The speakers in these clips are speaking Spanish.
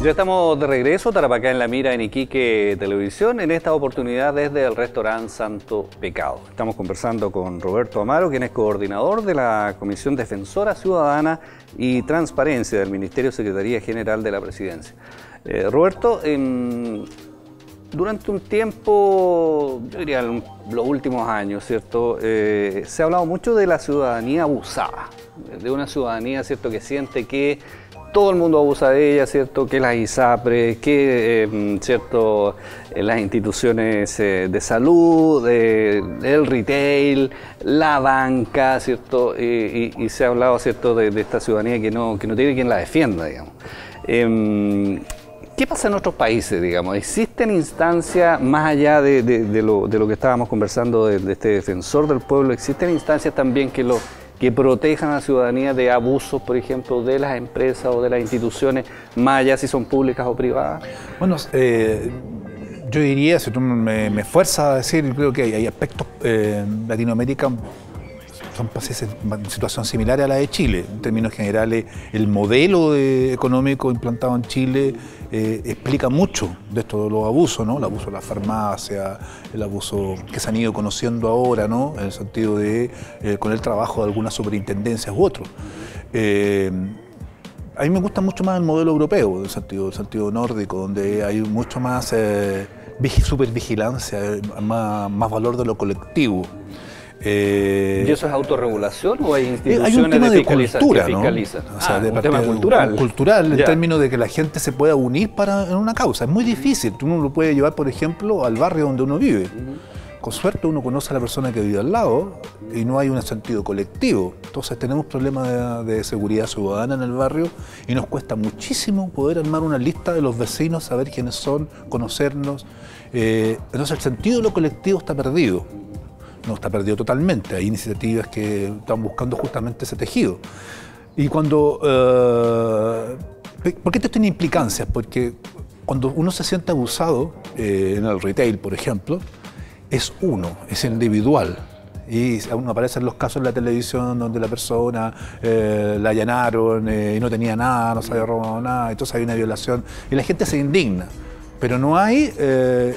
Ya estamos de regreso, Tarapacá en la Mira en Iquique Televisión, en esta oportunidad desde el restaurante Santo Pecado. Estamos conversando con Roberto Amaro, quien es coordinador de la Comisión Defensora Ciudadana y Transparencia del Ministerio Secretaría General de la Presidencia. Roberto, durante un tiempo, yo diría los últimos años, ¿cierto? Se ha hablado mucho de la ciudadanía abusada, de una ciudadanía, ¿cierto?, que siente que todo el mundo abusa de ella, ¿cierto? Que las ISAPRES, que ¿cierto? Las instituciones de salud, el retail, la banca, ¿cierto? Y se ha hablado, ¿cierto?, de esta ciudadanía que no tiene quien la defienda, digamos. ¿Qué pasa en otros países, digamos? ¿Existen instancias, más allá de lo que estábamos conversando de este defensor del pueblo, existen instancias también que protejan a la ciudadanía de abusos, por ejemplo, de las empresas o de las instituciones, más allá si son públicas o privadas? Bueno, yo diría, si tú me fuerzas a decir, creo que hay aspectos en Latinoamérica, son países en situación similar a la de Chile. En términos generales, el modelo económico implantado en Chile explica mucho de esto de los abusos, ¿no? El abuso de la farmacia, el abuso que se han ido conociendo ahora, ¿no? En el sentido de con el trabajo de algunas superintendencias u otros. A mí me gusta mucho más el modelo europeo, el sentido nórdico, donde hay mucho más supervigilancia, más valor de lo colectivo. ¿Y eso es autorregulación o hay instituciones hay un tema de cultura, que ¿no? fiscalizan? O sea, un tema cultural. Cultural, en términos de que la gente se pueda unir en una causa. Es muy difícil. Uno lo puede llevar, por ejemplo, al barrio donde uno vive. Con suerte uno conoce a la persona que vive al lado y no hay un sentido colectivo. Entonces tenemos problemas de seguridad ciudadana en el barrio y nos cuesta muchísimo poder armar una lista de los vecinos, saber quiénes son, conocernos. Entonces el sentido de lo colectivo está perdido. No está perdido totalmente, hay iniciativas que están buscando justamente ese tejido. Y cuando... ¿por qué esto tiene implicancias? Porque cuando uno se siente abusado, en el retail, por ejemplo, es individual. Y aún aparecen los casos en la televisión donde la persona la allanaron y no tenía nada, no se había robado nada, entonces hay una violación y la gente se indigna. Pero no hay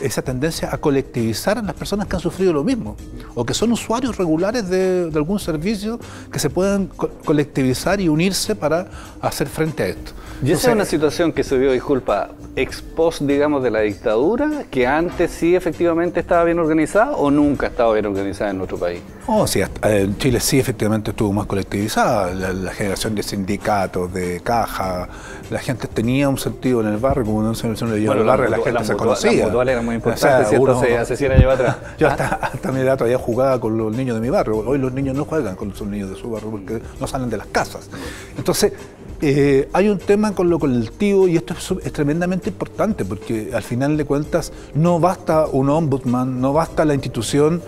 esa tendencia a colectivizar a las personas que han sufrido lo mismo o que son usuarios regulares de algún servicio que se puedan colectivizar y unirse para hacer frente a esto. Y esa es una situación que se vio, disculpa, ex post, digamos, de la dictadura, que antes sí efectivamente estaba bien organizada o nunca estaba bien organizada en nuestro país. Oh, sí, en Chile sí efectivamente estuvo más colectivizada, la generación de sindicatos, de caja, la gente tenía un sentido en el barrio, como no se le llevaba al barrio, la gente se conocía. Las mutuales eran muy importantes, ¿cierto? Hace 100 años atrás. Yo hasta mi edad todavía jugaba con los niños de mi barrio, hoy los niños no juegan con los niños de su barrio porque no salen de las casas. Entonces, hay un tema con lo colectivo y esto es tremendamente importante porque al final de cuentas no basta un ombudsman, no basta la institución,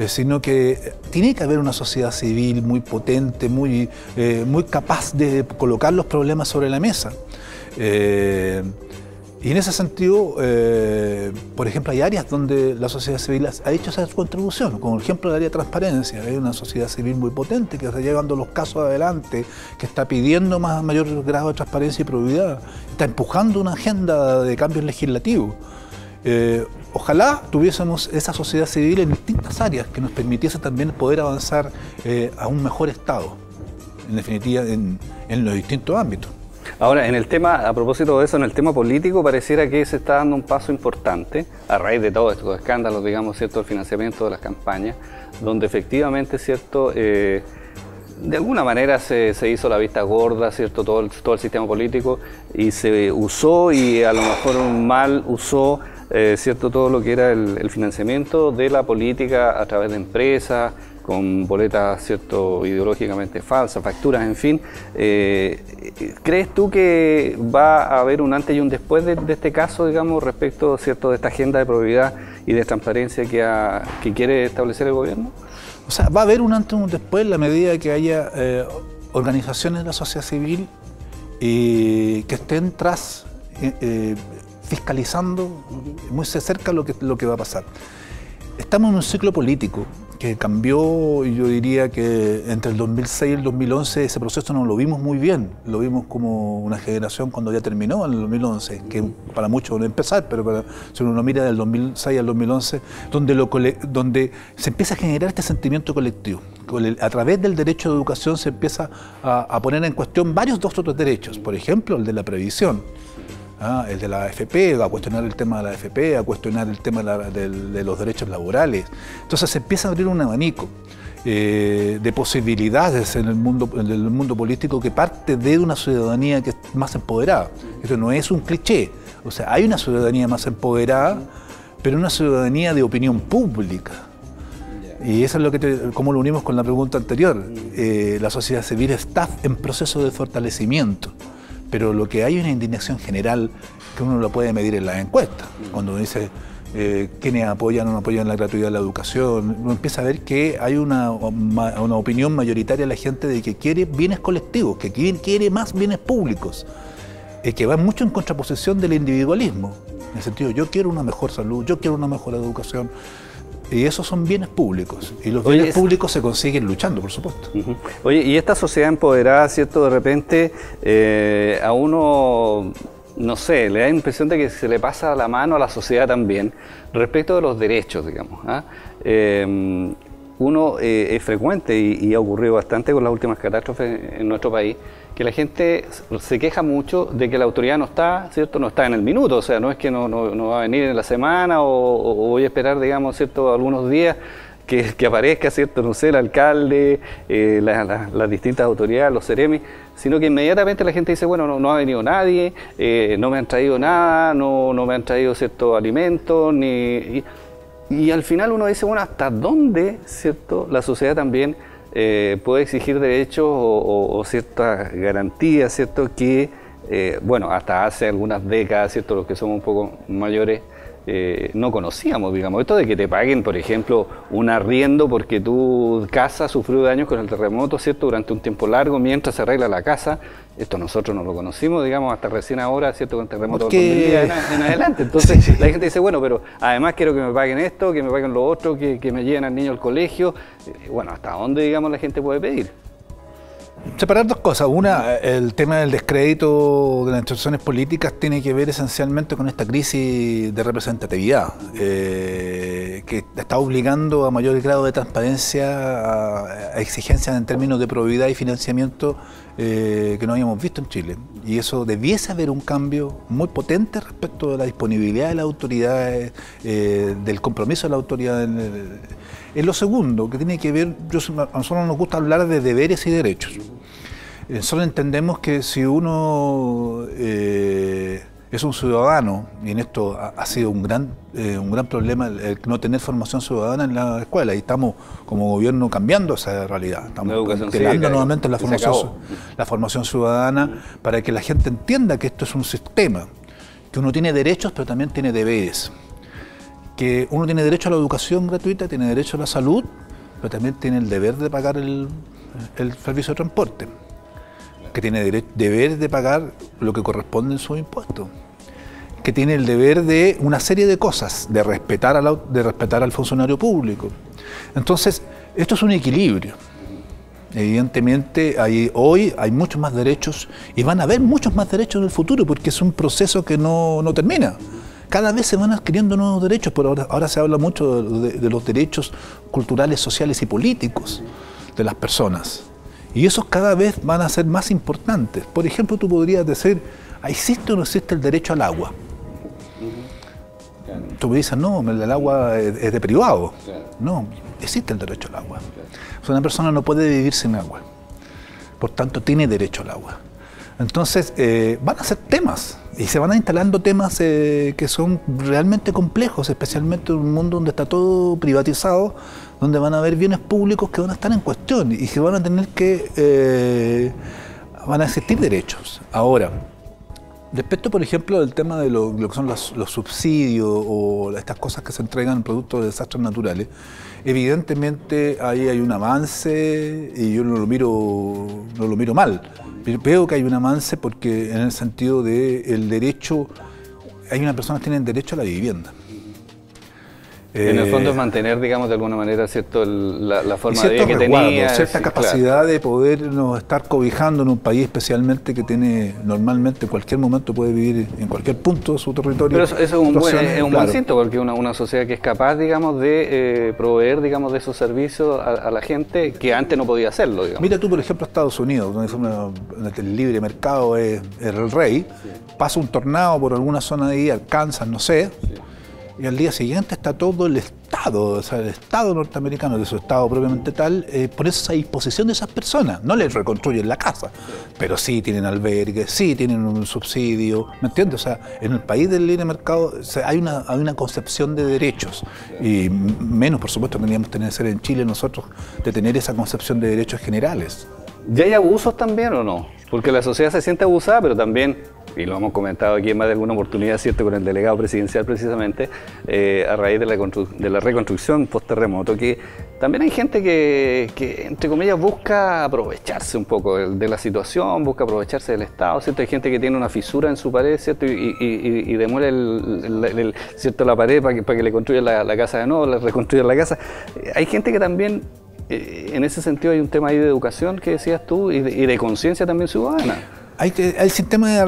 sino que tiene que haber una sociedad civil muy potente, muy capaz de colocar los problemas sobre la mesa. Y en ese sentido, por ejemplo, hay áreas donde la sociedad civil ha hecho esa contribución, como por ejemplo el área de transparencia. Hay una sociedad civil muy potente que está llevando los casos adelante, que está pidiendo mayor grado de transparencia y probidad, está empujando una agenda de cambios legislativos. Ojalá tuviésemos esa sociedad civil en distintas áreas que nos permitiese también poder avanzar a un mejor estado, en definitiva, en los distintos ámbitos. Ahora, en el tema, a propósito de eso, en el tema político pareciera que se está dando un paso importante a raíz de todos estos escándalos, digamos, ¿cierto?, el financiamiento de las campañas, donde efectivamente, ¿cierto?, de alguna manera se hizo la vista gorda, ¿cierto?, todo el sistema político y se usó y a lo mejor mal usó, ¿cierto?, todo lo que era el financiamiento de la política a través de empresas, con boletas, ¿cierto?, ideológicamente falsas, facturas, en fin. ¿Crees tú que va a haber un antes y un después de este caso, digamos, respecto, ¿cierto?, de esta agenda de probidad y de transparencia que quiere establecer el gobierno? O sea, va a haber un antes y un después en la medida que haya organizaciones de la sociedad civil que estén fiscalizando muy cerca lo que va a pasar. Estamos en un ciclo político que cambió, y yo diría que entre el 2006 y el 2011 ese proceso no lo vimos muy bien, lo vimos como una generación cuando ya terminó en el 2011, que para muchos no empezar, pero si uno lo mira del 2006 al 2011, donde se empieza a generar este sentimiento colectivo. A través del derecho de educación se empieza a poner en cuestión varios otros derechos, por ejemplo el de la previsión. El de la AFP, a cuestionar el tema de la AFP, a cuestionar el tema de los derechos laborales. Entonces se empieza a abrir un abanico de posibilidades en el mundo político que parte de una ciudadanía que es más empoderada. Esto no es un cliché, o sea, hay una ciudadanía más empoderada, pero una ciudadanía de opinión pública. Y eso es lo que cómo lo unimos con la pregunta anterior. La sociedad civil está en proceso de fortalecimiento. Pero lo que hay es una indignación general que uno lo puede medir en las encuestas. Cuando uno dice quiénes apoyan o no apoyan la gratuidad de la educación, uno empieza a ver que hay una opinión mayoritaria de la gente de que quiere bienes colectivos, que quiere más bienes públicos, que va mucho en contraposición del individualismo. En el sentido, yo quiero una mejor salud, yo quiero una mejor educación. Y esos son bienes públicos. Y los bienes públicos se consiguen luchando, por supuesto. Oye, y esta sociedad empoderada, ¿cierto? De repente a uno, no sé, le da la impresión de que se le pasa la mano a la sociedad también respecto de los derechos, digamos. Uno es frecuente y ha ocurrido bastante con las últimas catástrofes en nuestro país, que la gente se queja mucho de que la autoridad no está, ¿cierto? No está en el minuto, o sea, no es que no va a venir en la semana o voy a esperar, digamos, ¿cierto? Algunos días que aparezca, ¿cierto? No sé, el alcalde, las distintas autoridades, los CEREMI, sino que inmediatamente la gente dice, bueno, no ha venido nadie, no me han traído nada, no me han traído ciertos alimentos, y al final uno dice, bueno, ¿hasta dónde, ¿cierto? La sociedad también puede exigir derechos o ciertas garantías, ¿cierto? Que, bueno, hasta hace algunas décadas, ¿cierto? Los que somos un poco mayores, no conocíamos, digamos. Esto de que te paguen, por ejemplo, un arriendo porque tu casa sufrió daños con el terremoto, ¿cierto? Durante un tiempo largo, mientras se arregla la casa. Esto nosotros no lo conocimos, digamos, hasta recién ahora, ¿cierto? Con el terremoto en adelante. Entonces, sí. La gente dice, bueno, pero además quiero que me paguen esto, que me paguen lo otro, que me lleven al niño al colegio. Bueno, ¿hasta dónde, digamos, la gente puede pedir? Separar dos cosas. Una, el tema del descrédito de las instituciones políticas tiene que ver esencialmente con esta crisis de representatividad que está obligando a mayor grado de transparencia, a exigencias en términos de probidad y financiamiento que no habíamos visto en Chile. Y eso debiese haber un cambio muy potente respecto de la disponibilidad de las autoridades, del compromiso de la autoridad. En lo segundo, que tiene que ver, a nosotros nos gusta hablar de deberes y derechos. Solo entendemos que si uno es un ciudadano, y en esto ha sido un gran problema el no tener formación ciudadana en la escuela, y estamos como gobierno cambiando esa realidad, estamos creando nuevamente la formación ciudadana para que la gente entienda que esto es un sistema, que uno tiene derechos pero también tiene deberes, que uno tiene derecho a la educación gratuita, tiene derecho a la salud, pero también tiene el deber de pagar el servicio de transporte, que tiene deber de pagar lo que corresponde en sus impuestos, que tiene el deber de una serie de cosas, de respetar al funcionario público. Entonces, esto es un equilibrio. Evidentemente, hoy hay muchos más derechos y van a haber muchos más derechos en el futuro porque es un proceso que no termina. Cada vez se van adquiriendo nuevos derechos, pero ahora se habla mucho de los derechos culturales, sociales y políticos de las personas. Y esos cada vez van a ser más importantes. Por ejemplo, tú podrías decir, ¿existe o no existe el derecho al agua? Tú me dices, no, el agua es de privado. No, existe el derecho al agua. O sea, una persona no puede vivir sin agua. Por tanto, tiene derecho al agua. Entonces, van a ser temas, y se van a instalando temas que son realmente complejos, especialmente en un mundo donde está todo privatizado, donde van a haber bienes públicos que van a estar en cuestión y que van a tener que, van a existir derechos. Ahora, respecto, por ejemplo, del tema de lo que son los subsidios o estas cosas que se entregan producto de desastres naturales, evidentemente ahí hay un avance y yo no lo miro mal. Veo que hay un avance porque en el sentido de el derecho, hay unas personas que tienen derecho a la vivienda. En el fondo es mantener, digamos, de alguna manera, ¿cierto? La forma de vida que resguardo, tenía. cierta capacidad de podernos estar cobijando en un país especialmente que tiene, normalmente en cualquier momento puede vivir en cualquier punto de su territorio. Pero eso es un buen síntoma, porque una sociedad que es capaz, digamos, de proveer, digamos, de esos servicios a la gente que antes no podía hacerlo, digamos. Mira tú, por ejemplo, Estados Unidos, donde el libre mercado es el rey, pasa un tornado por alguna zona de ahí, Arkansas, no sé, y al día siguiente está todo el Estado, o sea, el Estado norteamericano, de su Estado propiamente tal, ponerse a disposición de esas personas. No les reconstruyen la casa, pero sí tienen albergues, sí tienen un subsidio, ¿me entiendes? O sea, en el país del libre mercado hay una concepción de derechos, y menos, por supuesto, tendríamos que ser en Chile nosotros de tener esa concepción de derechos generales. ¿Ya hay abusos también o no? Porque la sociedad se siente abusada, pero también, y lo hemos comentado aquí en más de alguna oportunidad, ¿cierto?, con el delegado presidencial precisamente, a raíz de la reconstrucción post-terremoto, que también hay gente que, entre comillas, busca aprovecharse un poco de la situación, busca aprovecharse del Estado, ¿cierto? Hay gente que tiene una fisura en su pared, ¿cierto?, y demuele ¿cierto?, la pared para que le construyan la casa de nuevo, le reconstruyan la casa. Hay gente que también... en ese sentido hay un tema ahí de educación que decías tú y de conciencia también ciudadana. Hay sistema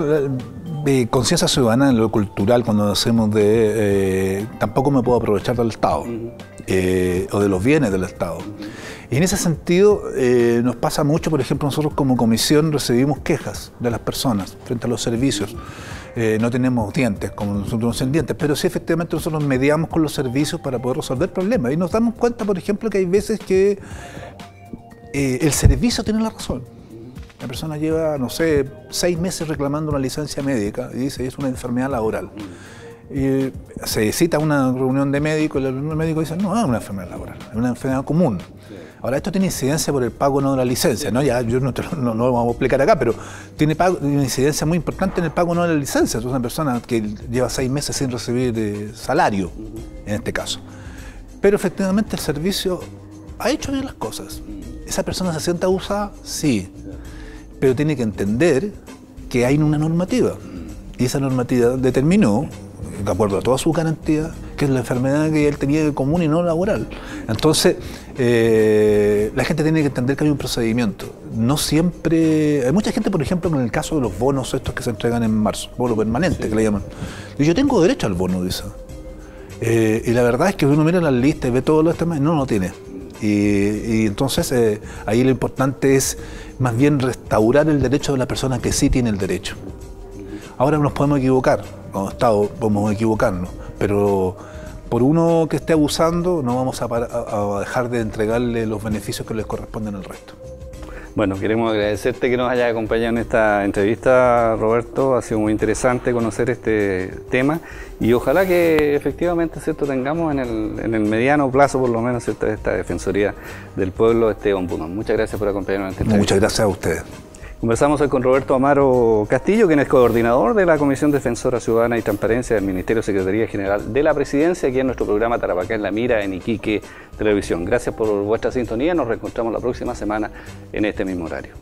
de conciencia ciudadana en lo cultural cuando hacemos tampoco me puedo aprovechar del Estado o de los bienes del Estado. Y en ese sentido nos pasa mucho, por ejemplo, nosotros como comisión recibimos quejas de las personas frente a los servicios. No tenemos dientes, como nosotros no tenemos dientes, pero sí efectivamente nosotros mediamos con los servicios para poder resolver problemas. Y nos damos cuenta, por ejemplo, que hay veces que el servicio tiene la razón. La persona lleva, no sé, 6 meses reclamando una licencia médica y dice es una enfermedad laboral. Y se cita una reunión de médicos y el médico dice no es una enfermedad laboral, es una enfermedad común. Ahora, esto tiene incidencia por el pago no de la licencia, ¿no? Ya, yo no lo vamos a explicar acá, pero tiene una incidencia muy importante en el pago no de la licencia. Es una persona que lleva 6 meses sin recibir salario, en este caso. Pero efectivamente el servicio ha hecho bien las cosas. ¿Esa persona se siente abusada? Sí. Pero tiene que entender que hay una normativa. Y esa normativa determinó, de acuerdo a todas sus garantías, que es la enfermedad que él tenía de común y no laboral. Entonces, la gente tiene que entender que hay un procedimiento. No siempre... Hay mucha gente, por ejemplo, en el caso de los bonos estos que se entregan en marzo, bono permanente, que le llaman. Y yo tengo derecho al bono, dice. Y la verdad es que uno mira las listas y ve todos los temas y no lo tiene. Y entonces ahí lo importante es más bien restaurar el derecho de la persona que sí tiene el derecho. Ahora nos podemos equivocar, como Estado podemos equivocarnos, pero por uno que esté abusando no vamos a dejar de entregarle los beneficios que les corresponden al resto. Bueno, queremos agradecerte que nos hayas acompañado en esta entrevista, Roberto. Ha sido muy interesante conocer este tema y ojalá que efectivamente, ¿cierto?, tengamos en el mediano plazo, por lo menos, ¿cierto?, esta Defensoría del Pueblo, este ombudsman. Muchas gracias por acompañarnos en esta entrevista. Muchas gracias a ustedes. Conversamos hoy con Roberto Amaro Castillo, quien es coordinador de la Comisión Defensora Ciudadana y Transparencia del Ministerio Secretaría General de la Presidencia, aquí en nuestro programa Tarapacá en la Mira, en Iquique Televisión. Gracias por vuestra sintonía, nos reencontramos la próxima semana en este mismo horario.